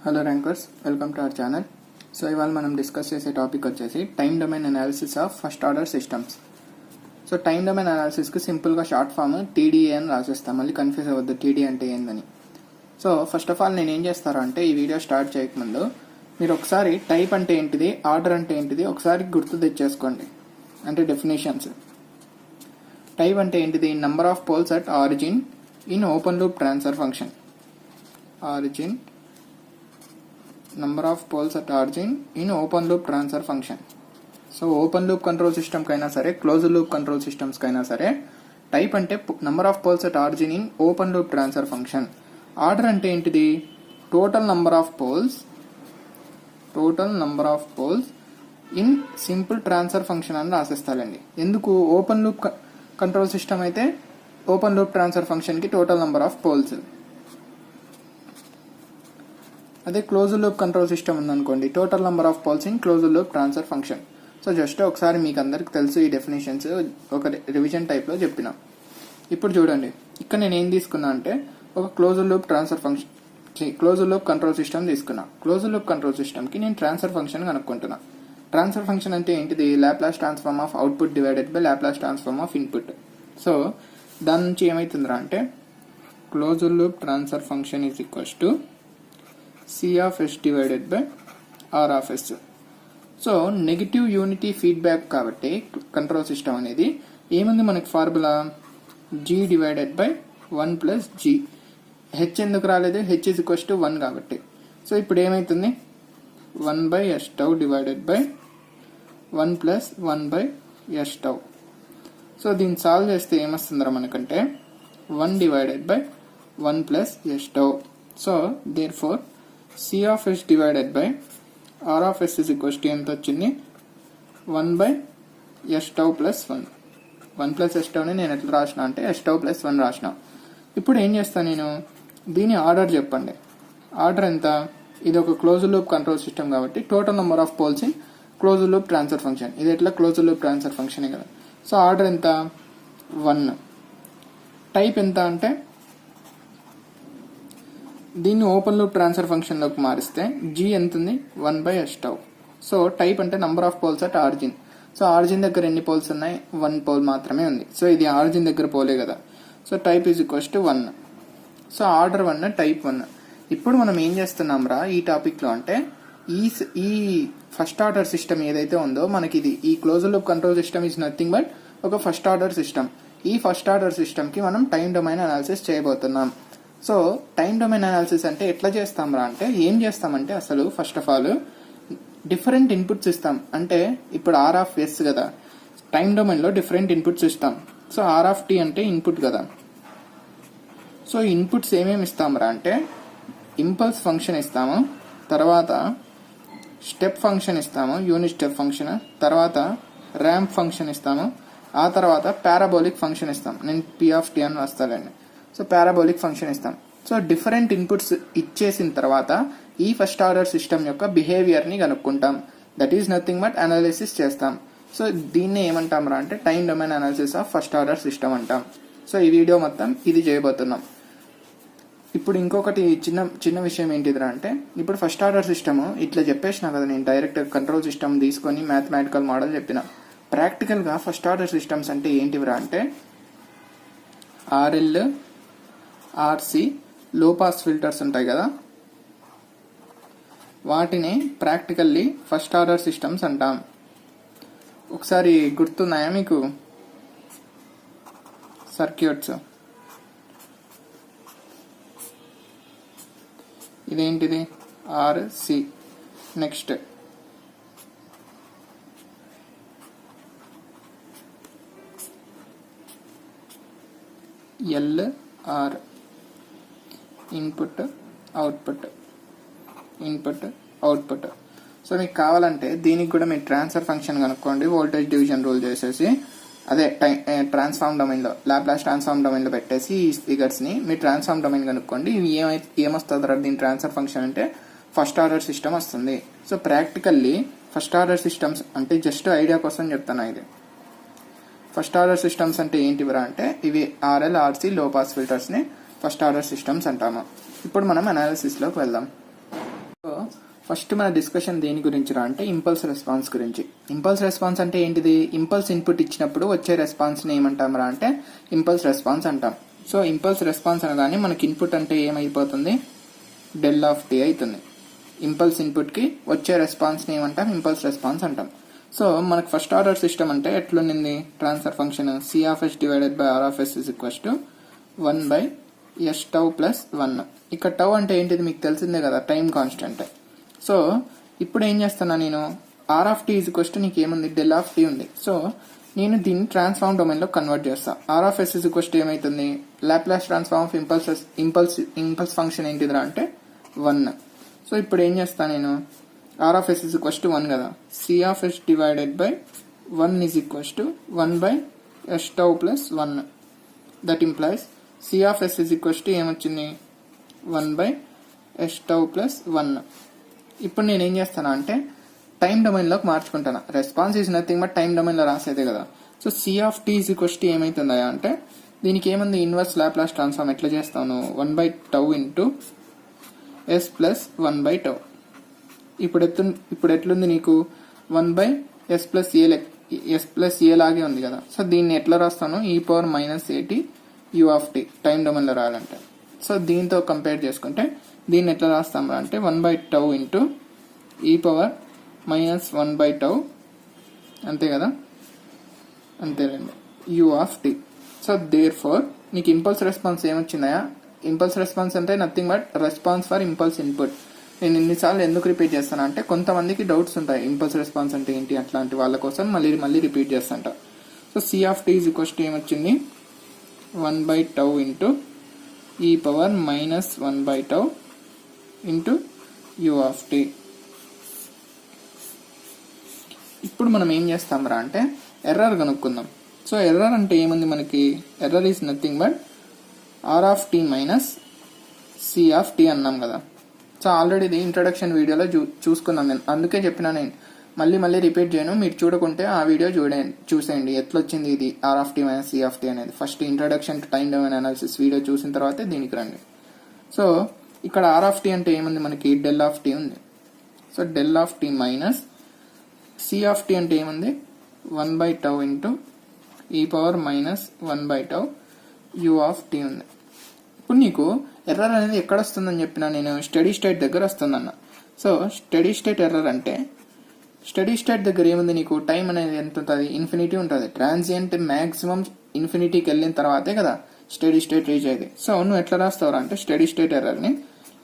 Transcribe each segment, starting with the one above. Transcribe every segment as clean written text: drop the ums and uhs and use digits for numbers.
Hello rankers, welcome to our channel. So ఇవాళ మనం discuss చేసే టాపిక్ వచ్చేసి time domain analysis of first order systems. So time domain అనాలిసిస్కి సింపుల్గా short form TDA అని రాసేస్తాం. మళ్ళీ కన్ఫ్యూజ్ అవ్వద్దు టీడీ అంటే ఏందని. సో ఫస్ట్ ఆఫ్ ఆల్ నేను ఏం చేస్తాను అంటే ఈ వీడియో స్టార్ట్ చేయకముందు మీరు ఒకసారి టైప్ అంటే ఏంటిది, ఆర్డర్ అంటే ఏంటిది ఒకసారి గుర్తు తెచ్చేసుకోండి. అంటే డెఫినేషన్స్. టైప్ అంటే ఏంటిది, number of poles at origin in open loop transfer function. Origin number of poles at origin in open loop transfer function. So open loop control system కైనా సరే, క్లోజ్డ్ లూప్ కంట్రోల్ సిస్టమ్స్ కైనా సరే type అంటే number of poles at origin in open loop transfer function. Order అంటే ఏంటిది, total number of poles in simple transfer function అని రాసేస్తారండి. ఎందుకు, ఓపెన్ లూప్ కంట్రోల్ సిస్టమ్ అయితే ఓపెన్ లూప్ ట్రాన్స్ఫర్ ఫంక్షన్ కి టోటల్ నంబర్ ఆఫ్ పోల్స్. అదే closed loop control system ఉందనుకోండి, total number of poles in closed loop transfer function. So just ఒకసారి మీకు అందరికి తెలుసు ఈ డెఫినేషన్స్, ఒక రివిజన్ టైప్లో చెప్పిన. ఇప్పుడు చూడండి, ఇక్కడ నేను ఏం తీసుకున్నా అంటే ఒక closed loop transfer function, closed loop control system తీసుకున్నా. క్లోజ్డ్ లూప్ కంట్రోల్ సిస్టమ్కి నేను ట్రాన్స్ఫర్ ఫంక్షన్ కనుక్కుంటున్నా. ట్రాన్స్ఫర్ ఫంక్షన్ అంటే ఏంటిది, Laplace transform of output divided by Laplace transform of input. So దాని నుంచి ఏమవుతుందిరా అంటే closed loop transfer function is equals to C of S divided by R of S. So negative unity feedback కాబట్టి control system అనేది ఏముంది మనకి formula, G divided by 1 plus G. H ఎందుకు రాలేదు, H is equals to 1 కాబట్టి. So ఇప్పుడు ఏమవుతుంది, 1 by S tau divided by 1 plus 1 by S tau. So దీన్ని సాల్వ్ చేస్తే ఏమొస్తుందిరా మనకంటే 1 divided by 1 plus S tau. So therefore C of S divided by R of S is equals to ఎంత వచ్చింది, 1 by S tau plus 1. 1 plus S tau ని నేను ఎట్లా రాసిన అంటే S tau plus 1 రాసిన. ఇప్పుడు ఏం చేస్తాను నేను, దీని ఆర్డర్ చెప్పండి. ఆర్డర్ ఎంత, ఇది ఒక క్లోజ్డ్ లూప్ కంట్రోల్ సిస్టమ్ కాబట్టి total number of poles in closed loop transfer function. ఇది ఎట్లా క్లోజ్డ్ లూప్ ట్రాన్స్ఫర్ ఫంక్షన్ కదా. సో ఆర్డర్ ఎంత, 1. టైప్ ఎంత అంటే దీన్ని ఓపెన్ లూప్ ట్రాన్స్ఫర్ ఫంక్షన్ లోకి మారిస్తే G ఎంత ఉంది, 1 by S tau. So type అంటే number of poles at origin. So origin దగ్గర ఎన్ని పోల్స్ ఉన్నాయి, 1 పోల్ మాత్రమే ఉంది. సో ఇది ఆరిజిన్ దగ్గర పోలే కదా. So type is equals to 1. So order 1, type 1. ఇప్పుడు మనం ఏం చేస్తున్నాం రా ఈ టాపిక్ లో అంటే ఈ ఫస్ట్ ఆర్డర్ సిస్టమ్ ఏదైతే ఉందో మనకి ఇది, ఈ closed loop control system is nothing but ఒక ఫస్ట్ ఆర్డర్ సిస్టమ్. ఈ ఫస్ట్ ఆర్డర్ సిస్టమ్ కి మనం టైం డొమైన్ అనాలిసిస్ చేయబోతున్నాం. సో టైం డొమైన్ అనాలిసిస్ అంటే ఎట్లా చేస్తాం రా అంటే, ఏం చేస్తామంటే అసలు first of all different inputs ఇస్తాం. అంటే ఇప్పుడు ఆర్ ఆఫ్ ఎస్ కదా, టైం డొమైన్ లో డిఫరెంట్ ఇన్పుట్స్ ఇస్తాం. సో ఆర్ ఆఫ్ టీ అంటే ఇన్పుట్ కదా. సో ఇన్పుట్స్ ఏమేమి ఇస్తాం రా అంటే ఇంపల్స్ ఫంక్షన్ ఇస్తాము, తర్వాత స్టెప్ ఫంక్షన్ ఇస్తాము, యూనిట్ స్టెప్ ఫంక్షన్, తర్వాత ర్యాంప్ ఫంక్షన్ ఇస్తాము, ఆ తర్వాత పారాబోలిక్ ఫంక్షన్ ఇస్తాం. నేను పి ఆఫ్ టీ అని వస్తానండి. సో పారాబోలిక్ ఫంక్షన్ ఇస్తాం. సో డిఫరెంట్ ఇన్పుట్స్ ఇచ్చేసిన తర్వాత ఈ ఫస్ట్ ఆర్డర్ సిస్టమ్ యొక్క బిహేవియర్ ని కనుక్కుంటాం. That is nothing but analysis చేస్తాం. సో దీన్ని ఏమంటాం రా అంటే time domain analysis of first order system అంటాం. సో ఈ వీడియో మొత్తం ఇది చేయబోతున్నాం. ఇప్పుడు ఇంకొకటి చిన్న విషయం ఏంటిదిరా అంటే, ఇప్పుడు ఫస్ట్ ఆర్డర్ సిస్టమ్ ఇట్లా చెప్పేసిన కదా, నేను డైరెక్ట్ కంట్రోల్ సిస్టమ్ తీసుకొని మ్యాథమెటికల్ మోడల్ చెప్పిన. ప్రాక్టికల్ గా ఫస్ట్ ఆర్డర్ సిస్టమ్స్ అంటే ఏంటివిరా అంటే ఆర్ఎల్, ఆర్సి, లో పాస్ ఫిల్టర్స్ ఉంటాయి కదా, వాటిని ప్రాక్టికల్లీ ఫస్ట్ ఆర్డర్ సిస్టమ్స్ అంటాం. ఒకసారి గుర్తున్నాయా మీకు సర్క్యూట్స్, ఇదేంటిది RC, next LR, input output, input output. So మీకు కావాలంటే దీనికి కూడా మీరు ట్రాన్స్ఫర్ ఫంక్షన్ కనుక్కోండి, వోల్టేజ్ డివిజన్ రూల్ చేసేసి, అదే ట్రాన్స్ఫార్మ్ డొమైన్ లో లాప్లాస్ ట్రాన్స్ఫార్మ్ డొమైన్ లో పెట్టేసి ఈ ఫిగర్స్ ని మీరు ట్రాన్స్ఫార్మ్ డొమైన్ కనుక్కోండి. ఏమొస్తుంది దీని ట్రాన్స్ఫర్ ఫంక్షన్ అంటే ఫస్ట్ ఆర్డర్ సిస్టమ్ వస్తుంది. So practically first order systems అంటే జస్ట్ ఐడియా కోసం చెప్తాను. ఇది ఫస్ట్ ఆర్డర్ సిస్టమ్స్ అంటే ఏంటివరా అంటే ఇవి ఆర్ఎల్, ఆర్సి, లో పాస్ ఫిల్టర్స్ ని ఫస్ట్ ఆర్డర్ సిస్టమ్స్ అంటాము. ఇప్పుడు మనం అనాలిసిస్ లోకి వెళ్దాం. ఫస్ట్ మన డిస్కషన్ దేని గురించి రా అంటే ఇంపల్స్ రెస్పాన్స్ గురించి. ఇంపల్స్ రెస్పాన్స్ అంటే ఏంటిది? ఇంపల్స్ ఇన్పుట్ ఇచ్చినప్పుడు వచ్చే రెస్పాన్స్ని ఏమంటాం రా అంటే ఇంపల్స్ రెస్పాన్స్ అంటాం. సో ఇంపల్స్ రెస్పాన్స్ అనగానే మనకి ఇన్పుట్ అంటే ఏమైపోతుంది? డెల్ ఆఫ్ టీ అవుతుంది. ఇంపల్స్ ఇన్పుట్కి వచ్చే రెస్పాన్స్ని ఏమంటాం? ఇంపల్స్ రెస్పాన్స్ అంటాం. సో మనకు ఫస్ట్ ఆర్డర్ సిస్టమ్ అంటే ఎట్లుండింది? Transfer function c of yes divided by are of s is equals to 1/s tau plus 1. ఇక్కడ టౌ అంటే ఏంటిది మీకు తెలిసిందే కదా, టైం కాన్స్టెంట్. సో ఇప్పుడు ఏం చేస్తున్నా నేను, r of tea is equals to నీకు ఏముంది? డెల్ ఆఫ్ టీ ఉంది. సో నేను దీన్ని ట్రాన్స్ఫార్మ్ డొమైన్లో కన్వర్ట్ చేస్తా. R of yes is equals to ఏమైతుంది? Laplace transform of impulse function ఏంటిదిరా అంటే 1. సో ఇప్పుడు ఏం చేస్తా నేను, r of yes is equals to 1 కదా, c of yes divided by 1 is equals to 1/s tau plus 1. That implies c of yes is equals to ఏమొచ్చింది? 1/s tau plus 1. ఇప్పుడు నేను ఏం చేస్తాను అంటే టైం డొమైన్లోకి మార్చుకుంటాను. Response is nothing but time డొమైన్లో రాసేదే కదా. So C of tea is equals to ఏమవుతుందా అంటే దీనికి ఏముంది? ఇన్వర్స్ లాప్లాస్ ట్రాన్స్ఫార్మ్ ఎట్లా చేస్తాను? 1/టౌ ఇంటూ ఎస్ ప్లస్ 1/టౌ. ఇప్పుడు ఎట్లుంది నీకు? 1/s ప్లస్ ఏ లాగే ఉంది కదా. సో దీన్ని ఎట్లా రాస్తాను? e⁻−at u of tea time డొమైన్లో రాయాలంటే. సో దీంతో కంపేర్ చేసుకుంటే దీన్ని ఎట్లా రాస్తాం రా అంటే 1/టౌ ఇంటూ e⁻−1/టౌ, అంతే కదా, అంతేలేండి, u of tea. So therefore నీకు ఇంపల్స్ రెస్పాన్స్ ఏమొచ్చిందా? ఇంపల్స్ రెస్పాన్స్ అంటే nothing but response for impulse input. నేను ఇన్నిసార్లు ఎందుకు రిపీట్ చేస్తాను అంటే కొంతమందికి డౌట్స్ ఉంటాయి ఇంపల్స్ రెస్పాన్స్ అంటే ఏంటి, అట్లాంటి వాళ్ళ కోసం మళ్ళీ రిపీట్ చేస్తాంట. So C of tea is equals to ఏమొచ్చింది? 1/టౌ ఇంటూ e⁻−1/టౌ ఇంటూ u ఆఫ్ టీ. ఇప్పుడు మనం ఏం చేస్తాం రా అంటే ఎర్రర్ కనుక్కుందాం. సో ఎర్రర్ అంటే ఏముంది మనకి? Error is nothing but R of tea minus C of T అన్నాం కదా. సో ఆల్రెడీ ఇది ఇంట్రొడక్షన్ వీడియోలో చూసుకున్నాం నేను, అందుకే చెప్పినా నేను మళ్ళీ రిపీట్ చేయను. మీరు చూడకుంటే ఆ వీడియో చూసేయండి ఎట్లొచ్చింది ఇది r of tea minus C of t అనేది. First introduction to time domain analysis video చూసిన తర్వాతే దీనికి రండి. సో ఇక్కడ ఆర్ ఆఫ్ టీ అంటే ఏముంది మనకి? డెల్ ఆఫ్ టీ ఉంది. So del of tea minus C of tea అంటే ఏముంది? 1/టౌ ఇంటూ e⁻−1/టౌ u ఆఫ్ టీ ఉంది. ఇప్పుడు నీకు ఎర్రర్ అనేది ఎక్కడ వస్తుందని చెప్పినా నేను? స్టడీ స్టేట్ దగ్గర వస్తుందన్న. సో స్టడీ స్టేట్ ఎర్రర్ అంటే స్టడీ స్టేట్ దగ్గర ఏముంది నీకు? టైం అనేది ఎంత ఉంటుంది? ఇన్ఫినిటీ ఉంటుంది. ట్రాన్సియంట్ మ్యాక్సిమం ఇన్ఫినిటీకి వెళ్ళిన తర్వాతే కదా స్టడీ స్టేట్ రీచ్ అయ్యేది. సో నువ్వు ఎట్లా రాస్తావు అంటే స్టడీ స్టేట్ ఎర్రర్ని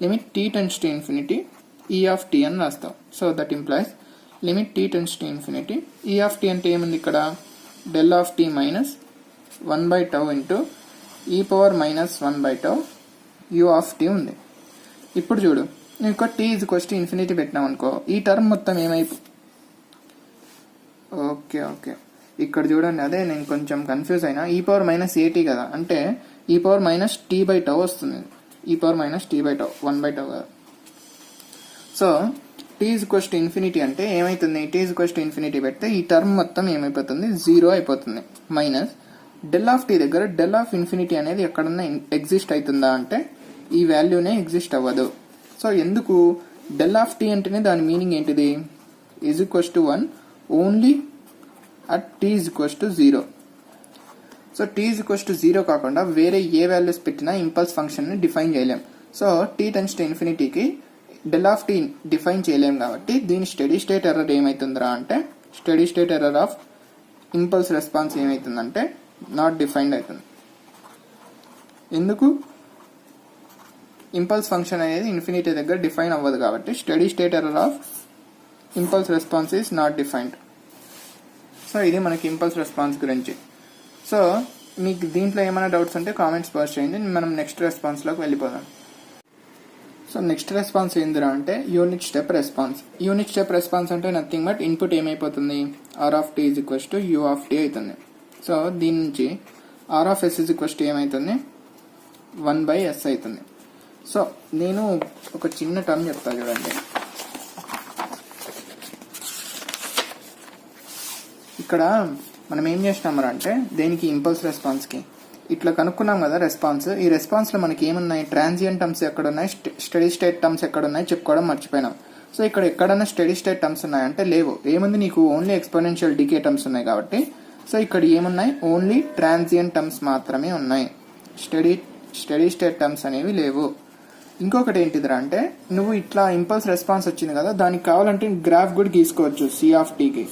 limit t tends to infinity e of t అని రాస్తావు. So that implies limit t tends to infinity e of tea అంటే ఏముంది ఇక్కడ? డెల్ ఆఫ్ టీ మైనస్ 1/టౌ ఇంటూ e⁻−1/టౌ u ఆఫ్ టీ ఉంది. ఇప్పుడు చూడు, నువ్వు ఇక్కడ t is equals to infinity పెట్టినావు అనుకో, ఈ టర్మ్ మొత్తం ఓకే ఇక్కడ చూడండి, అదే నేను కొంచెం కన్ఫ్యూజ్ అయినా. e⁻−at కదా అంటే e⁻−t/టౌ వస్తుంది. e⁻−t/టౌ 1/టౌ కదా. So t is equals to infinity అంటే ఏమైతుంది? t is equals to infinity పెడితే ఈ టర్మ్ మొత్తం ఏమైపోతుంది? 0 అయిపోతుంది. మైనస్ డెల్ ఆఫ్ టీ దగ్గర డెల్ ఆఫ్ ఇన్ఫినిటీ అనేది ఎక్కడన్నా ఎగ్జిస్ట్ అవుతుందా అంటే ఈ వాల్యూనే ఎగ్జిస్ట్ అవ్వదు. సో ఎందుకు? డెల్ ఆఫ్ టీ అంటేనే దాని మీనింగ్ ఏంటిది? Is equals to 1 only at t is equals to 0. So t is equals to 0 కాకుండా వేరే ఏ వాల్యూస్ పెట్టినా ఇంపల్స్ ఫంక్షన్ని డిఫైన్ చేయలేం. సో t టెన్స్ టు ఇన్ఫినిటీకి డెల్ ఆఫ్ టీ డిఫైన్ చేయలేం కాబట్టి దీని స్టడీ స్టేట్ ఎర్రర్ ఏమైతుందిరా అంటే steady state error of impulse response ఏమైతుందంటే నాట్ డిఫైన్డ్ అవుతుంది. ఎందుకు? ఇంపల్స్ ఫంక్షన్ అనేది ఇన్ఫినిటీ దగ్గర డిఫైన్ అవ్వదు కాబట్టి steady state error of impulse response is not defined. So ఇది మనకి ఇంపల్స్ రెస్పాన్స్ గురించి. సో మీకు దీంట్లో ఏమైనా డౌట్స్ ఉంటే కామెంట్స్ పోస్ట్ చేయండి, మనం నెక్స్ట్ రెస్పాన్స్లోకి వెళ్ళిపోదాం. సో నెక్స్ట్ రెస్పాన్స్ ఏందిరా అంటే unit step response. Unit step response అంటే నథింగ్ బట్ ఇన్పుట్ ఏమైపోతుంది? R of tea is equals to u of tea అవుతుంది. సో దీని నుంచి R of yes is equals to ఏమవుతుంది? 1/s అవుతుంది. సో నేను ఒక చిన్న టర్మ్ చెప్తాను చూడండి. ఇక్కడ మనం ఏం చేసినామరా అంటే దేనికి? ఇంపల్స్ రెస్పాన్స్కి ఇట్లా కనుక్కున్నాం కదా రెస్పాన్స్. ఈ రెస్పాన్స్లో మనకి ఏమున్నాయి? ట్రాన్సియంట్ టర్మ్స్ ఎక్కడున్నాయి, స్టడీ స్టేట్ టర్మ్స్ ఎక్కడున్నాయి చెప్పుకోవడం మర్చిపోయినాం. సో ఇక్కడ ఎక్కడైనా స్టడీ స్టేట్ టర్మ్స్ ఉన్నాయంటే లేవు. ఏముంది నీకు ఓన్లీ ఎక్స్పోనెన్షియల్ డికే టర్మ్స్ ఉన్నాయి కాబట్టి సో ఇక్కడ ఏమున్నాయి ఓన్లీ ట్రాన్సియంట్ టర్మ్స్ మాత్రమే ఉన్నాయి. స్టడీ స్టేట్ టర్మ్స్ అనేవి లేవు. ఇంకొకటి ఏంటిదిరా అంటే నువ్వు ఇట్లా ఇంపల్స్ రెస్పాన్స్ వచ్చింది కదా, దానికి కావాలంటే గ్రాఫ్ కూడా గీసుకోవచ్చు సి ఆఫ్ టీకి.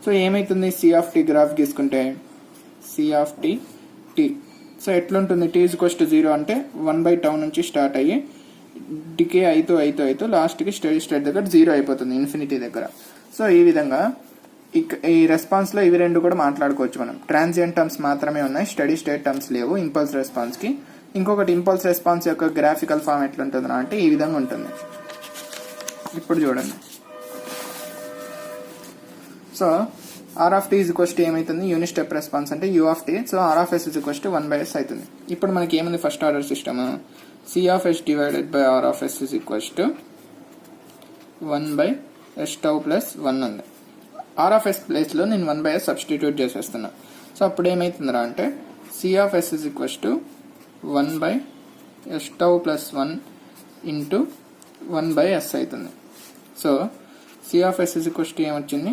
సో ఏమైతుంది సి ఆఫ్ టీ గ్రాఫ్ గీసుకుంటే c of t t. So ఎట్లుంటుంది టీ ఈజ్ ఈక్వల్స్ టు 0 అంటే 1/τ నుంచి స్టార్ట్ అయ్యి డికే అయితూ లాస్ట్కి స్టడీ స్టేట్ దగ్గర 0 అయిపోతుంది ఇన్ఫినిటీ దగ్గర. సో ఈ విధంగా ఈ రెస్పాన్స్లో ఇవి రెండు కూడా మాట్లాడుకోవచ్చు మనం. ట్రాన్సియంట్ టర్మ్స్ మాత్రమే ఉన్నాయి, స్టడీ స్టేట్ టర్మ్స్ లేవు ఇంపల్స్ రెస్పాన్స్కి. ఇంకొకటి ఇంపల్స్ రెస్పాన్స్ యొక్క గ్రాఫికల్ ఫామ్ ఎట్లుంటుందా అంటే ఈ విధంగా ఉంటుంది. ఇప్పుడు చూడండి. So are of tea is equals to ఏమైతుంది యూనిట్ స్టెప్ రెస్పాన్స్ అంటే you of tea. So are of yes is equals to 1/s అవుతుంది. ఇప్పుడు మనకి ఏముంది first order system C of yes divided by are of yes is equals to 1/s plus 1 ఉంది. Are of yes ప్లేస్లో నేను 1/s substitute చేసేస్తున్నా. So అప్పుడు ఏమైతుందిరా అంటే C of yes is equals to 1/s plus 1 into 1/s అవుతుంది. So C of yes is equals to ఏమొచ్చింది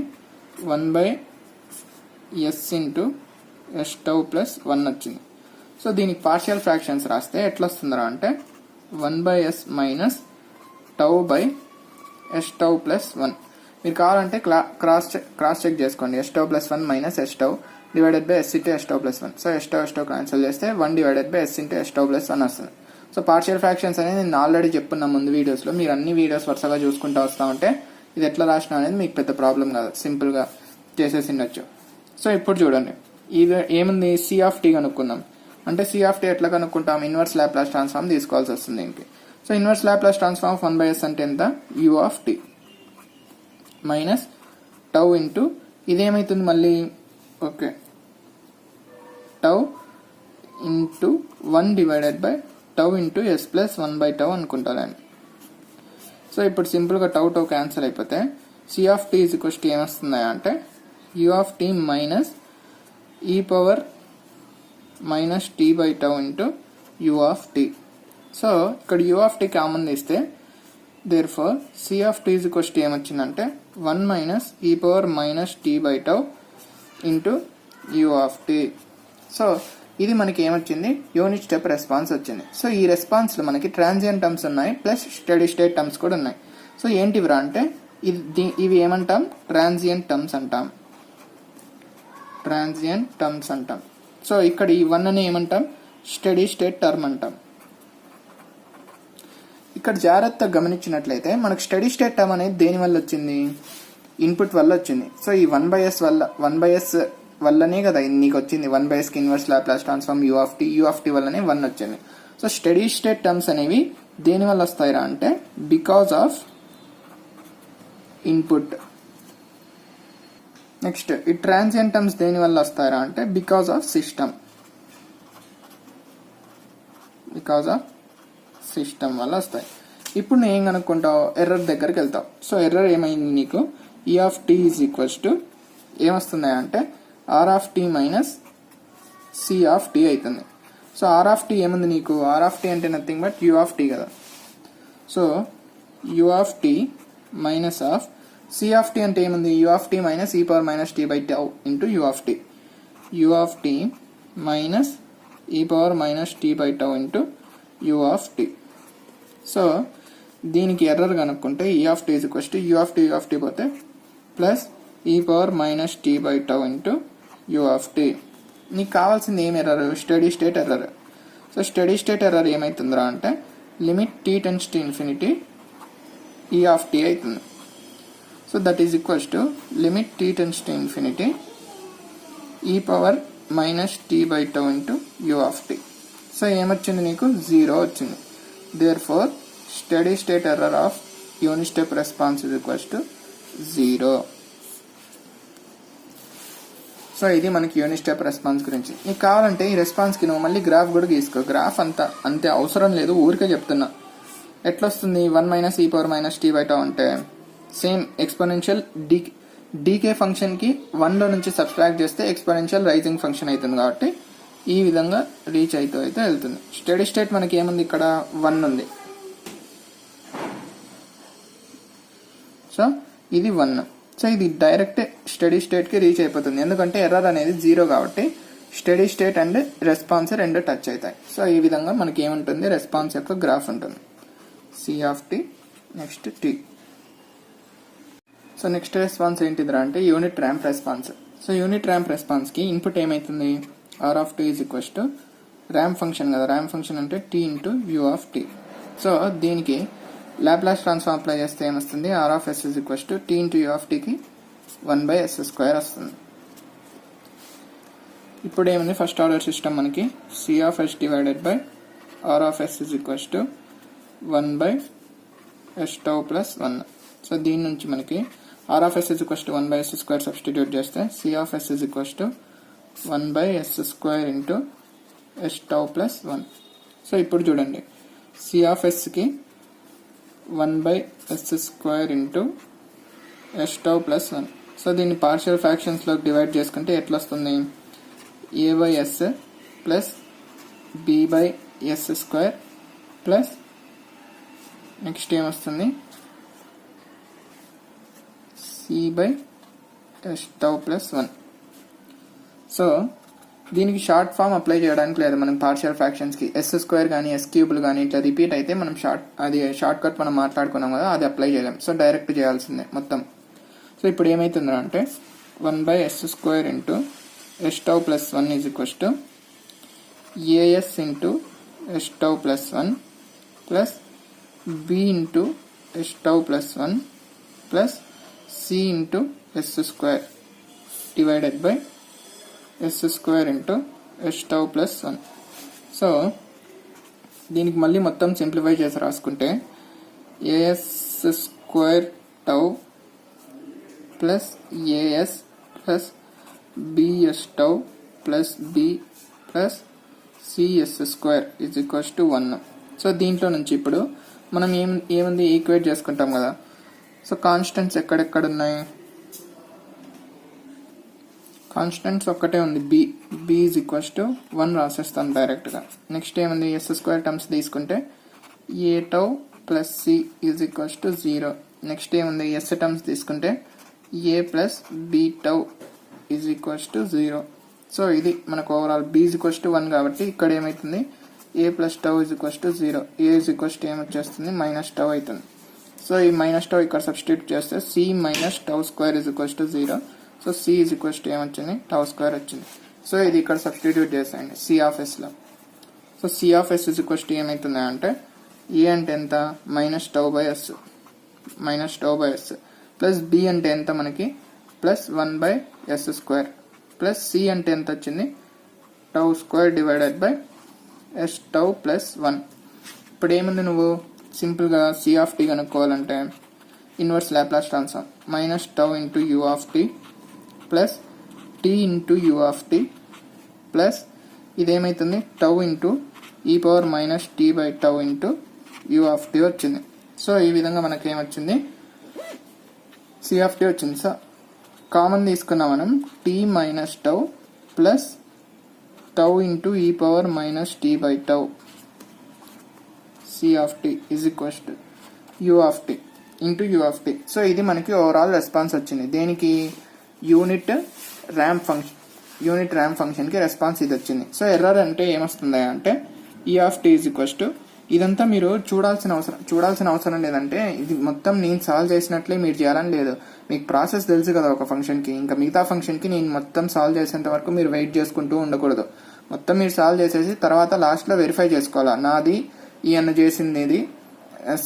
1/s into s plus 1 వచ్చింది. So దీనికి పార్షియల్ ఫ్రాక్షన్స్ రాస్తే ఎట్లా వస్తుందిరా అంటే 1/s మైనస్ τ/s ప్లస్ 1. మీరు కావాలంటే క్రాస్ చెక్ చేసుకోండి. s plus 1 minus s divided by s into s plus 1. So s cancel చేస్తే 1 divided by s into s plus 1 వస్తుంది. సో పార్షియల్ ఫ్రాక్షన్స్ అనేది నేను ఆల్రెడీ చెప్పున్నా ముందు వీడియోస్లో. మీరు అన్ని వీడియోస్ వరుసగా చూసుకుంటూ వస్తూ ఉంటే ఇది ఎట్లా రాసిన అనేది మీకు పెద్ద ప్రాబ్లం కాదు, సింపుల్గా చేసేసి ఉండొచ్చు. సో ఇప్పుడు చూడండి ఇది ఏముంది సి ఆఫ్ టీ కనుక్కుందాం అంటే సి ఆఫ్ టీ ఎట్లా కనుక్కుంటాం ఇన్వర్స్ లాప్లాస్ ట్రాన్స్ఫార్మ్ తీసుకోవాల్సి వస్తుంది దీనికి. So inverse Laplace transform 1/s అంటే ఎంత u of tea minus tau into ఇదేమైతుంది మళ్ళీ okay tau into 1 divided by tau into s plus 1/τ అనుకుంటారండి. సో ఇప్పుడు సింపుల్గా టౌ క్యాన్సిల్ అయిపోతే c of tea is equals to ఏమొస్తుంది అంటే you of tea minus e power minus t/τ into you of tea. So ఇక్కడ u of t common తీస్తే therefore c of tea is equals to ఏమొచ్చిందంటే 1 minus e power minus t/τ into you of tea. So ఇది మనకి ఏమొచ్చింది unit step response వచ్చింది. So ఈ రెస్పాన్స్లో మనకి ట్రాన్సియంట్ టర్మ్స్ ఉన్నాయి ప్లస్ స్టడీ స్టేట్ టర్మ్స్ కూడా ఉన్నాయి. సో ఏంటివిరా అంటే ఇవి ఏమంటాం ట్రాన్సియంట్ టర్మ్స్ అంటాం. సో ఇక్కడ ఈ 1 అని ఏమంటాం స్టడీ స్టేట్ టర్మ్ అంటాం. ఇక్కడ జాగ్రత్తగా గమనించినట్లయితే మనకు స్టడీ స్టేట్ టర్మ్ అనేది దేని వల్ల వచ్చింది ఇన్పుట్ వల్ల వచ్చింది. సో ఈ 1/s వల్లనే కదా నీకు వచ్చింది 1/s కి inverse Laplace transform U of T వల్లనే 1 వచ్చింది. సో స్టడీ స్టేట్ టర్మ్స్ అనేవి దేని వల్ల వస్తాయిరా అంటే బికాస్ ఆఫ్ ఇన్పుట్. నెక్స్ట్ ఈ ట్రాన్సియంట్ టర్మ్స్ దేని వల్ల వస్తాయిరా అంటే బికాస్ ఆఫ్ సిస్టమ్ వల్ల వస్తాయి. ఇప్పుడు నేను ఏం కనుక్కుంటావు ఎర్రర్ దగ్గరికి వెళ్తావు. సో ఎర్రర్ ఏమైంది నీకు e of tea is equals to ఏమొస్తుంది అంటే r of tea minus C of tea అవుతుంది. సో ఆర్ ఆఫ్ టీ ఏముంది నీకు ఆర్ ఆఫ్ టీ అంటే nothing but u of t కదా. So u of tea minus of c of tea అంటే ఏముంది u of tea minus e power minus t/τ into you of t. U of tea minus e power minus t/τ into you of tea. So దీనికి error కనుక్కుంటే e of tea is equals to u of t పోతే plus e power minus t/τ into you of t. నీకు కావాల్సింది ఏం error steady state error. So steady state error ఏమవుతుందిరా అంటే limit t tends to infinity e of tea అవుతుంది. So that is equals to limit t tends to infinity e power minus t/τ into you of tea. So ఏమొచ్చింది నీకు 0 వచ్చింది. There four study state error of unit step response is equals to 0. So ఇది మనకి unit step response గురించి. నీకు కావాలంటే ఈ రెస్పాన్స్కి నువ్వు మళ్ళీ గ్రాఫ్ కూడా గీసుకో. గ్రాఫ్ అంతే అవసరం లేదు, ఊరికే చెప్తున్నా. ఎట్లా వస్తుంది 1 minus e power minus t/τ అంటే సేమ్ ఎక్స్పోనెన్షియల్ డీకే ఫంక్షన్కి 1లో నుంచి సబ్స్ట్రాక్ట్ చేస్తే ఎక్స్పోనెన్షియల్ రైజింగ్ ఫంక్షన్ అవుతుంది కాబట్టి ఈ విధంగా రీచ్ అయితే వెళ్తుంది. స్టడీ స్టేట్ మనకి ఏముంది ఇక్కడ 1 ఉంది. సో ఇది 1. సో ఇది డైరెక్ట్ స్టడీ స్టేట్కి రీచ్ అయిపోతుంది, ఎందుకంటే ఎర్రర్ అనేది 0 కాబట్టి స్టడీ స్టేట్ అండ్ రెస్పాన్స్ రెండు టచ్ అవుతాయి. సో ఈ విధంగా మనకి ఏముంటుంది, రెస్పాన్స్ యొక్క గ్రాఫ్ ఉంటుంది. C(t) next t. So next response ఏంటిదిరా అంటే unit ramp response. So unit ramp రెస్పాన్స్కి ఇన్పుట్ ఏమవుతుంది, R(t) is equals to ramp function కదా, ర్యాంప్ ఫంక్షన్ అంటే t ఇంటూ u(t). సో దీనికి లాప్లాస్ ట్రాన్స్ఫార్మ్ అప్లై చేస్తే ఏమొస్తుంది, R(s) is equals to t into u(t)కి 1/s² వస్తుంది. ఇప్పుడు ఏముంది, ఫస్ట్ ఆర్డర్ సిస్టమ్ మనకి C(s) divided by R(s) is equals to 1/s(τ + 1). So దీని నుంచి మనకి R(s) is equals to 1/s² substitute చేస్తే C(s) is equals to 1/s² into s(τ + 1). So ఇప్పుడు చూడండి, C(s)కి 1/s² ఇంటూ s(τ + 1). సో దీన్ని పార్షియల్ ఫ్రాక్షన్స్లోకి డివైడ్ చేసుకుంటే ఎట్లా వస్తుంది, a/s plus b/s² plus next ఏమొస్తుంది, c/s(τ + 1). సో దీనికి షార్ట్ ఫామ్ అప్లై చేయడానికి లేదు మనం పార్షియల్ ఫ్రాక్షన్స్కి. s² కానీ s³ కానీ ఇట్లా రిపీట్ అయితే మనం షార్ట్ కట్ మనం మాట్లాడుకున్నాం కదా, అది అప్లై చేయలేం. సో డైరెక్ట్ చేయాల్సిందే మొత్తం. సో ఇప్పుడు ఏమవుతుందో అంటే 1/s² into s(τ + 1) is equals to as into s(τ + 1) plus b into s(τ + 1) plus c into s² divided by s² into s(τ + 1). సో దీనికి మళ్ళీ మొత్తం సింప్లిఫై చేసి రాసుకుంటే as² τ plus as plus bs(τ plus b plus cs² is equals to 1. సో దీంట్లో నుంచి ఇప్పుడు మనం ఏముంది ఈక్వేట్ చేసుకుంటాం కదా. సో కాన్స్టెంట్స్ ఎక్కడెక్కడ ఉన్నాయి, కాన్స్టెంట్స్ ఒక్కటే ఉంది, b ఈజ్ ఈక్వల్స్ టు 1 రాసేస్తాను డైరెక్ట్గా. నెక్స్ట్ ఏముంది, s² టర్మ్స్ తీసుకుంటే a(τ + c) is equals to 0. Next ఏముంది, s టర్మ్స్ తీసుకుంటే a plus b(τ) is equals to 0. So ఇది మనకు overall b is equals to 1 కాబట్టి ఇక్కడ ఏమవుతుంది, a plus τ is equals to 0. a is equals to ఏమొచ్చేస్తుంది, -τ అవుతుంది. సో ఈ -τ ఇక్కడ సబ్స్టిట్యూట్ చేస్తే c - τ² is equals to 0. So c is equals to ఏమొచ్చింది, τ² వచ్చింది. సో ఇది ఇక్కడ సబ్స్టిట్యూట్ చేసేయండి C(s)లో. So C(s) is equals to ఏమవుతుంది అంటే a అంటే ఎంత, -τ/s ప్లస్ b అంటే ఎంత మనకి ప్లస్ 1/s² ప్లస్ c అంటే ఎంత వచ్చింది, τ² డివైడెడ్ బై s(τ + 1). ఇప్పుడు ఏముంది, నువ్వు సింపుల్గా C(t) కనుక్కోవాలంటే inverse Laplace transform -τ into u(t) plus t into u(t) plus ఇదేమవుతుంది τ ఇంటూ e⁻t/τ ఇంటూ u(t) వచ్చింది. సో ఈ విధంగా మనకేమొచ్చింది, C(t) వచ్చింది. సో కామన్ తీసుకున్నాం మనం, t - τ plus τ into e⁻t/τ C(t) is equals to u(t) into u(t). So ఇది మనకి ఓవరాల్ రెస్పాన్స్ వచ్చింది. దేనికి, యూనిట్ ర్యాంప్ ఫంక్షన్కి రెస్పాన్స్ ఇది వచ్చింది. సో ఎర్రర్ అంటే ఏమొస్తుంది అంటే e(t) ఈజ్ ఈక్వల్స్ టు, ఇదంతా మీరు చూడాల్సిన అవసరం లేదంటే ఇది మొత్తం నేను సాల్వ్ చేసినట్లే మీరు చేయాలని లేదు. మీకు ప్రాసెస్ తెలుసు కదా ఒక ఫంక్షన్కి, ఇంకా మిగతా ఫంక్షన్కి నేను మొత్తం సాల్వ్ చేసేంత వరకు మీరు వెయిట్ చేసుకుంటూ ఉండకూడదు. మొత్తం మీరు సాల్వ్ చేసేసి తర్వాత లాస్ట్లో వెరిఫై చేసుకోవాలా, నాది ఈ అన్న చేసింది ఇది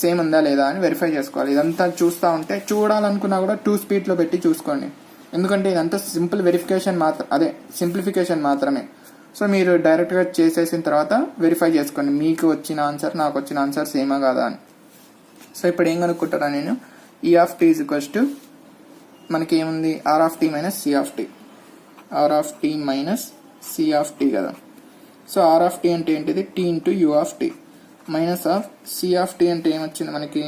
సేమ్ ఉందా లేదా అని వెరిఫై చేసుకోవాలి. ఇదంతా చూస్తూ ఉంటే చూడాలనుకున్నా కూడా 2 స్పీడ్లో పెట్టి చూసుకోండి, ఎందుకంటే ఇదంతా సింప్లిఫికేషన్ మాత్రమే. సో మీరు డైరెక్ట్గా చేసేసిన తర్వాత వెరిఫై చేసుకోండి మీకు వచ్చిన ఆన్సర్ నాకు వచ్చిన ఆన్సర్ సేమా కాదా అని. సో ఇప్పుడు ఏం కనుక్కుంటారా, నేను e(t) ఈజ్ ఈక్వల్స్ టు మనకి ఏముంది, r(t - c)(t) r(t - c)(t) కదా. సో r(t) అంటే ఏంటిది, t into u(t) minus of c(t) అంటే ఏమొచ్చింది మనకి,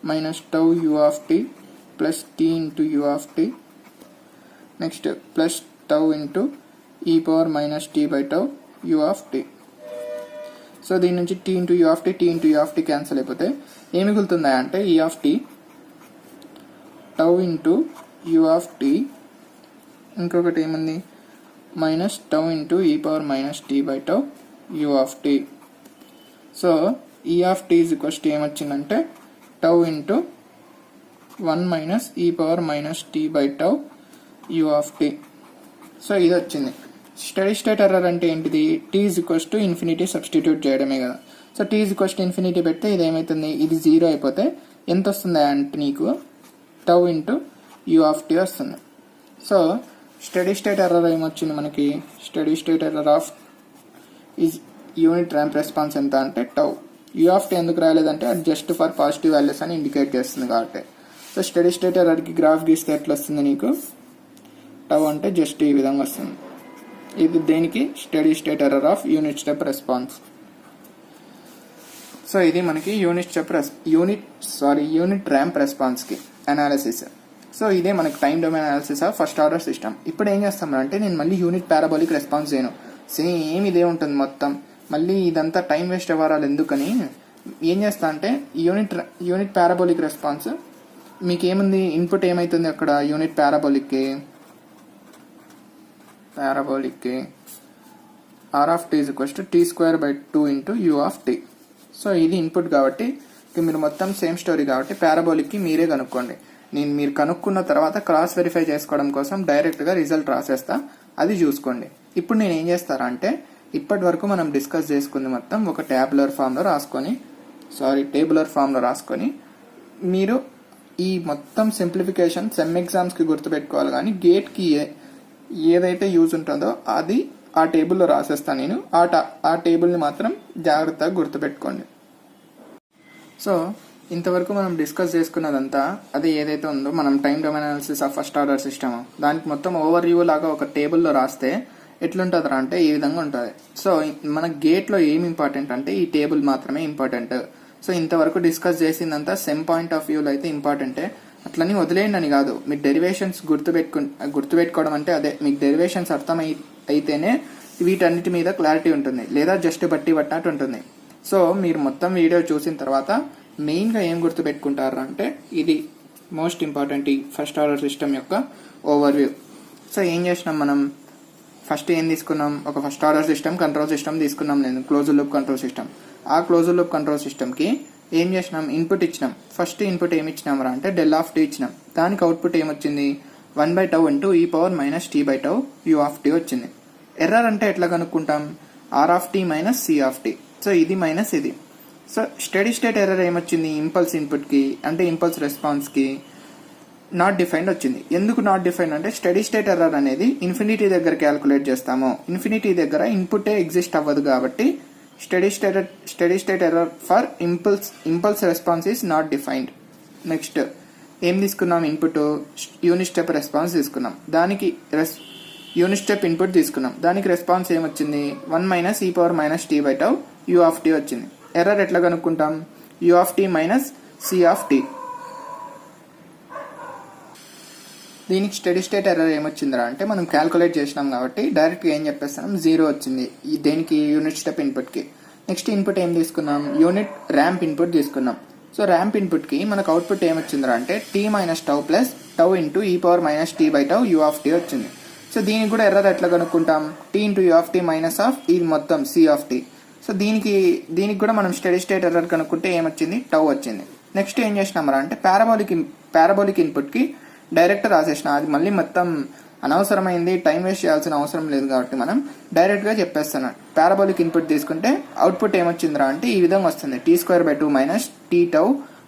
-τ u(t) plus t into u(t) next plus τ into e⁻t/τ u(t). So దీని నుంచి t ఇంటూ u(t) క్యాన్సిల్ అయిపోతే ఏమి మిగులుతుందా అంటే e(t) tau into you of t, ఇంకొకటి ఏముంది minus tau into e power minus t by tau you of tea. So e of tea is equals to ఏమొచ్చిందంటే tau into 1 minus e power minus t by tau you of tea. So ఇది వచ్చింది. Steady state error అంటే ఏంటిది? T is equals to infinity substitute చేయడమే కదా. So t is equals to infinity పెడితే ఇది ఏమవుతుంది, ఇది 0 అయిపోతే ఎంత వస్తుంది అంటే నీకు tau into you of tea వస్తుంది. సో స్టడీ స్టేట్ ఎర్రర్ ఏమొచ్చింది మనకి, steady state error of is unit ramp response ఎంత అంటే టౌ. యూ ఆఫ్ టీ ఎందుకు రాలేదంటే అది జస్ట్ ఫర్ పాజిటివ్ వాల్యూస్ అని ఇండికేట్ చేస్తుంది కాబట్టి. సో స్టడీ స్టేట్ ఎర్రర్కి గ్రాఫ్ గీస్తే ఎట్లా వస్తుంది నీకు, టౌ అంటే జస్ట్ ఈ విధంగా వస్తుంది. ఇది దేనికి, study state error of unit step response. So ఇది మనకి యూనిట్ ర్యాంప్ రెస్పాన్స్కి అనాలిసిస్. సో ఇదే మనకి time domain analysis of first order system. ఇప్పుడు ఏం చేస్తామంటే నేను మళ్ళీ యూనిట్ పారాబోలిక్ రెస్పాన్స్ చేయను, సేమ్ ఇదే ఉంటుంది మొత్తం. మళ్ళీ ఇదంతా టైం వేస్ట్ అవ్వాలి ఎందుకని ఏం చేస్తా అంటే యూనిట్ పారాబోలిక్ రెస్పాన్స్ మీకు ఏముంది, ఇన్పుట్ ఏమైతుంది అక్కడ యూనిట్ పారాబోలిక్కి r of tea is equals to t square by 2 into you of tea. So ఇది ఇన్పుట్ కాబట్టి మీరు మొత్తం సేమ్ స్టోరీ కాబట్టి పారాబోలిక్కి మీరే కనుక్కోండి. మీరు కనుక్కున్న తర్వాత క్రాస్ వెరిఫై చేసుకోవడం కోసం డైరెక్ట్గా రిజల్ట్ రాసేస్తా, అది చూసుకోండి. ఇప్పుడు నేను ఏం చేస్తారా అంటే ఇప్పటి వరకు మనం డిస్కస్ చేసుకుంది మొత్తం ఒక టేబులర్ ఫామ్లో రాసుకొని మీరు ఈ మొత్తం సింప్లిఫికేషన్ సెమ్ ఎగ్జామ్స్కి గుర్తుపెట్టుకోవాలి. కానీ గేట్కి ఏదైతే యూజ్ ఉంటుందో అది ఆ టేబుల్లో రాసేస్తాను నేను. ఆ టేబుల్ని మాత్రం జాగ్రత్తగా గుర్తుపెట్టుకోండి. సో ఇంతవరకు మనం డిస్కస్ చేసుకున్నదంతా అది ఏదైతే ఉందో మనం time domain analysis of first order system, దానికి మొత్తం ఓవర్ వ్యూ లాగా ఒక టేబుల్లో రాస్తే ఎట్లుంటుందిరా అంటే ఈ విధంగా ఉంటుంది. సో మన గేట్లో ఏమి ఇంపార్టెంట్ అంటే ఈ టేబుల్ మాత్రమే ఇంపార్టెంట్. సో ఇంతవరకు డిస్కస్ చేసిందంతా సెమ్ పాయింట్ ఆఫ్ వ్యూలో అయితే ఇంపార్టెంటే, అట్లని వదిలేయండి అని కాదు. మీకు డెరివేషన్స్ గుర్తుపెట్టుకోవడం అంటే అదే, మీకు డెరివేషన్స్ అయితేనే వీటన్నిటి మీద క్లారిటీ ఉంటుంది, లేదా జస్ట్ బట్టి పట్టినట్టు ఉంటుంది. సో మీరు మొత్తం వీడియో చూసిన తర్వాత మెయిన్గా ఏం గుర్తుపెట్టుకుంటారు అంటే ఇది మోస్ట్ ఇంపార్టెంట్ ఈ ఫస్ట్ ఆర్డర్ సిస్టమ్ యొక్క ఓవర్ వ్యూ. సో ఏం చేసినాం మనం, ఫస్ట్ ఏం తీసుకున్నాం, ఒక first order system control system తీసుకున్నాం, నేను క్లోజ్డ్ లూప్ కంట్రోల్ సిస్టమ్. ఆ క్లోజ్డ్ లూప్ కంట్రోల్ సిస్టమ్కి ఏం చేసినాం, ఇన్పుట్ ఇచ్చినాం. ఫస్ట్ ఇన్పుట్ ఏమి ఇచ్చినామరా అంటే డెల్ ఆఫ్ టీ ఇచ్చినాం. దానికి అవుట్పుట్ ఏమొచ్చింది 1/τ into e power minus t by tau you of t వచ్చింది. ఎర్రర్ అంటే ఎట్లా కనుక్కుంటాం, r of tea minus C of tea. So ఇది మైనస్ ఇది. సో స్టడీ స్టేట్ ఎర్రర్ ఏమొచ్చింది, ఇంపల్స్ ఇన్పుట్కి అంటే ఇంపల్స్ రెస్పాన్స్కి నాట్ డిఫైన్డ్ వచ్చింది. ఎందుకు నాట్ డిఫైన్డ్ అంటే స్టడీ స్టేట్ ఎర్రర్ అనేది ఇన్ఫినిటీ దగ్గర క్యాలిక్యులేట్ చేస్తాము, ఇన్ఫినిటీ దగ్గర ఇన్పుటే ఎగ్జిస్ట్ అవ్వదు కాబట్టి steady state error for impulse response is not defined. Next ఏం తీసుకున్నాం, ఇన్పుట్ యూనిట్ స్టెప్ రెస్పాన్స్ తీసుకున్నాం, దానికి యూనిట్ స్టెప్ ఇన్పుట్ తీసుకున్నాం, దానికి రెస్పాన్స్ ఏమొచ్చింది 1 minus e power minus t by tau you of t వచ్చింది. ఎర్రర్ ఎట్లా కనుక్కుంటాం, u of tea minus C of t. దీనికి స్టడీ స్టేట్ ఎర్రర్ ఏమొచ్చిందిరా అంటే మనం క్యాల్కులేట్ చేసినాం కాబట్టి డైరెక్ట్గా ఏం చెప్పేస్తున్నాం, 0 వచ్చింది దేనికి, యూనిట్ స్టెప్ ఇన్పుట్కి. నెక్స్ట్ ఇన్పుట్ ఏం తీసుకున్నాం, యూనిట్ ర్యాంప్ ఇన్పుట్ తీసుకున్నాం. సో ర్యాంప్ ఇన్పుట్కి మనకు అవుట్పుట్ ఏమొచ్చిందిరా అంటే t minus tau plus tau into e power minus t by tau you of t వచ్చింది. సో దీనికి కూడా ఎర్రర్ ఎట్లా కనుక్కుంటాం, t into you of tea minus of ఇది మొత్తం సి ఆఫ్ టీ. సో దీనికి కూడా మనం స్టడీ స్టేట్ ఎర్రర్ కనుక్కుంటే ఏమొచ్చింది, టౌ వచ్చింది. నెక్స్ట్ ఏం చేసినామరా అంటే పారాబోలిక్ ఇన్పుట్కి డైరెక్ట్ రాసేసిన, అది మళ్ళీ మొత్తం అనవసరమైంది, టైం వేస్ట్ చేయాల్సిన అవసరం లేదు కాబట్టి మనం డైరెక్ట్గా చెప్పేస్తున్నాం. పారాబోలిక్ ఇన్పుట్ తీసుకుంటే అవుట్పుట్ ఏమొచ్చిందిరా అంటే ఈ విధంగా వస్తుంది, t square by 2 minus t tau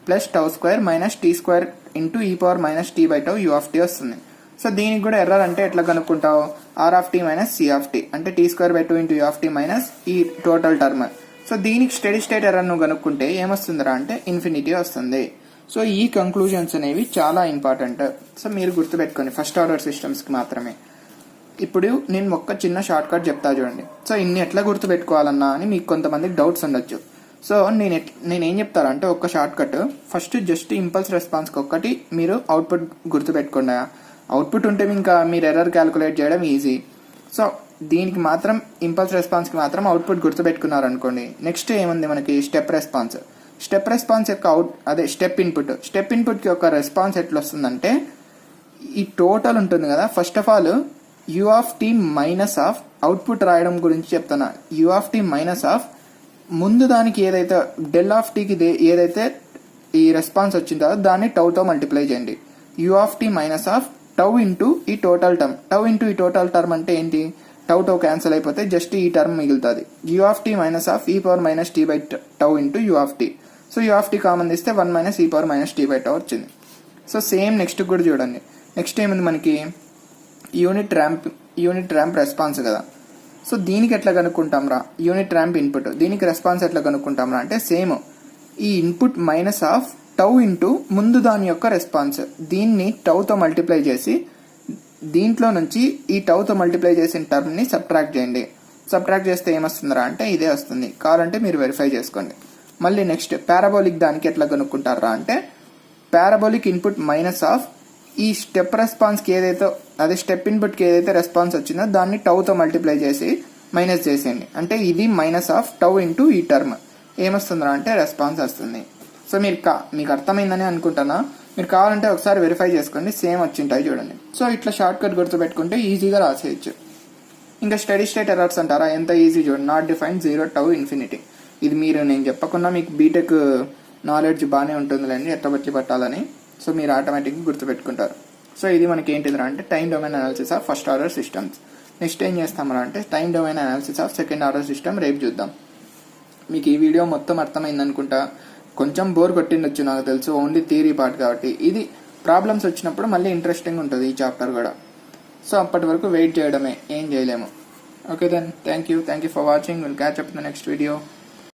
plus tau square minus t square into e power minus t by tau you of tea వస్తుంది. సో దీనికి కూడా ఎర్రర్ అంటే ఎట్లా కనుక్కుంటావు, r of tea minus C of tea అంటే t square by 2 into you of tea minus ఈ total term. So దీనికి steady state error నువ్వు కనుక్కుంటే ఏమొస్తుందిరా అంటే ఇన్ఫినిటీ వస్తుంది. సో ఈ కంక్లూజన్స్ అనేవి చాలా ఇంపార్టెంట్. సో మీరు గుర్తుపెట్టుకోండి ఫస్ట్ ఆర్డర్ సిస్టమ్స్కి మాత్రమే. ఇప్పుడు నేను ఒక చిన్న షార్ట్ కట్ చెప్తా చూడండి. సో ఇన్ని ఎట్లా గుర్తుపెట్టుకోవాలన్నా అని మీకు కొంతమందికి డౌట్స్ ఉండొచ్చు. సో నేనేం చెప్తానంటే ఒక short cut, first just impulse రెస్పాన్స్కి ఒక్కటి మీరు అవుట్పుట్ గుర్తుపెట్టుకోండి. అవుట్పుట్ ఉంటే ఇంకా మీరు ఎర్రర్ క్యాలిక్యులేట్ చేయడం ఈజీ. సో దీనికి మాత్రం ఇంపల్స్ రెస్పాన్స్కి మాత్రం అవుట్పుట్ గుర్తుపెట్టుకున్నారు అనుకోండి. నెక్స్ట్ ఏముంది మనకి స్టెప్ రెస్పాన్స్. స్టెప్ రెస్పాన్స్ యొక్క స్టెప్ ఇన్పుట్కి యొక్క రెస్పాన్స్ ఎట్లా వస్తుందంటే ఈ టోటల్ ఉంటుంది కదా, first of all U of tea minus of output రాయడం గురించి చెప్తున్నా. U of tea minus of ముందు దానికి ఏదైతే డెల్ ఆఫ్ టీకి ఏదైతే ఈ రెస్పాన్స్ వచ్చిందో దాన్ని టౌతో మల్టిప్లై చేయండి. U of tea minus of tau into ఈ టోటల్ టర్మ్. టౌ ఇంటూ ఈ టోటల్ టర్మ్ అంటే ఏంటి, టౌ క్యాన్సిల్ అయిపోతే జస్ట్ ఈ టర్మ్ మిగులుతుంది. U of tea minus of e power minus t by tau into you of tea. So u of t common తీస్తే 1 minus e power minus t by tau వచ్చింది. So same next కూడా చూడండి. Next ఏముంది మనకి unit ramp response కదా. So దీనికి ఎట్లా కనుక్కుంటాం రా, యూనిట్ ర్యాంప్ ఇన్పుట్, దీనికి రెస్పాన్స్ ఎట్లా కనుక్కుంటాం రా అంటే సేమ్ ఈ input minus of tau into ముందు దాని యొక్క రెస్పాన్స్, దీన్ని టౌతో మల్టిప్లై చేసి దీంట్లో నుంచి ఈ టౌతో మల్టిప్లై చేసిన టర్మ్ని సబ్ట్రాక్ట్ చేయండి. సబ్ట్రాక్ట్ చేస్తే ఏమొస్తుందిరా అంటే ఇదే వస్తుంది. కావాలంటే మీరు వెరిఫై చేసుకోండి. మళ్ళీ నెక్స్ట్ పారాబోలిక్ దానికి ఎట్లా కనుక్కుంటారా అంటే పారాబోలిక్ ఇన్పుట్ మైనస్ ఆఫ్ ఈ స్టెప్ రెస్పాన్స్కి ఏదైతే స్టెప్ ఇన్పుట్కి ఏదైతే రెస్పాన్స్ వచ్చిందో దాన్ని టౌతో మల్టిప్లై చేసి మైనస్ చేసేయండి. అంటే ఇది మైనస్ ఆఫ్ టౌ ఇంటూ ఈ టర్మ్ ఏమొస్తుందిరా అంటే రెస్పాన్స్ వస్తుంది. సో మీకు అర్థమైందని అనుకుంటున్నా. మీరు కావాలంటే ఒకసారి వెరిఫై చేసుకోండి, సేమ్ వచ్చింటాయి చూడండి. సో ఇట్లా షార్ట్ కట్ గుర్తుపెట్టుకుంటే ఈజీగా రాసేయచ్చు. ఇంకా స్టడీ స్టేట్ ఎర్రర్స్ అంటారా, ఎంత ఈజీ చూడండి. Not define 0 tau infinity. ఇది నేను చెప్పకుండా మీకు బీటెక్ నాలెడ్జ్ బాగానే ఉంటుందిలేండి ఎట్లా పట్టాలని. సో మీరు ఆటోమేటిక్గా గుర్తుపెట్టుకుంటారు. సో ఇది మనకి ఏంటిదిరా అంటే time domain analysis of first order systems. Next ఏం చేస్తామరా అంటే time domain analysis of second order system రేపు చూద్దాం. మీకు ఈ వీడియో మొత్తం అర్థమైంది అనుకుంటా. కొంచెం బోర్ కొట్టిండొచ్చు నాకు తెలుసు, ఓన్లీ థియరీ పార్ట్ కాబట్టి. ఇది ప్రాబ్లమ్స్ వచ్చినప్పుడు మళ్ళీ ఇంట్రెస్టింగ్ ఉంటుంది ఈ చాప్టర్ కూడా. సో అప్పటి వరకు వెయిట్ చేయడమే, ఏం చేయలేము. Okay then, thank you for watching. Will catch up in the next video.